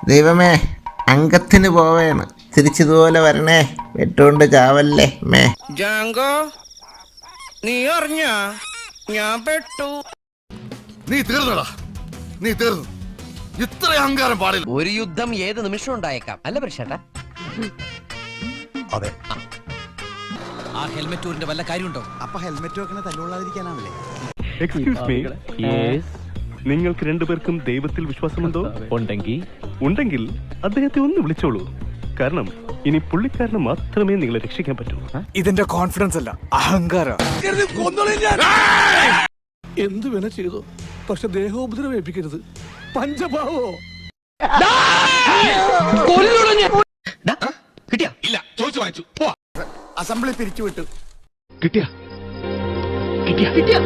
ദൈവമേ, അംഗത്തിന് പോവേണ്. തിരിച്ചിതുപോലെ വരണേ, വെട്ടുകൊണ്ട് ചാവല്ലേ മേ. ജാങ്കോ, നീ അറിഞ്ഞ ഞാൻ പെട്ടു. നീ തീർന്നടാ, നീ തീർന്നു. ഇത്ര അഹങ്കാരം പാടില്ല. ഒരു യുദ്ധം ഏത് നിമിഷം ഉണ്ടായേക്കാം, അല്ല പ്രശ്നേട്ടാ? അതെ. ആ ഹെൽമെറ്റ് ഊരിന്റെ വല്ല കാര്യമുണ്ടോ? അപ്പൊ ഹെൽമെറ്റ് വെക്കണ തല്ലുകൊള്ളാതിരിക്കാനാണല്ലേ? എക്സ്ക്യൂസ് മീ, നിങ്ങൾക്ക് രണ്ടുപേർക്കും ദൈവത്തിൽ വിശ്വാസമുണ്ടോ? ഉണ്ടെങ്കിൽ അദ്ദേഹത്തെ ഒന്ന് വിളിച്ചോളൂ. കാരണം ഇനി പുള്ളിക്കാരന് മാത്രമേ നിങ്ങളെ രക്ഷിക്കാൻ പറ്റൂ. ഇതിന്റെ കോൺഫിഡൻസ് അല്ല, അഹങ്കാരം. എന്തു വേണ ചെയ്തു, പക്ഷെ ദേഹോപദ്രവം ഏൽപ്പിക്കരുത്. പഞ്ചഭാവോ കിട്ടിയാ? ഇല്ല, ചോദിച്ചു വാങ്ങിച്ചു. അസംബ്ലി പിരിച്ചുവിട്ടു. കിട്ടിയ കിട്ടിയാ?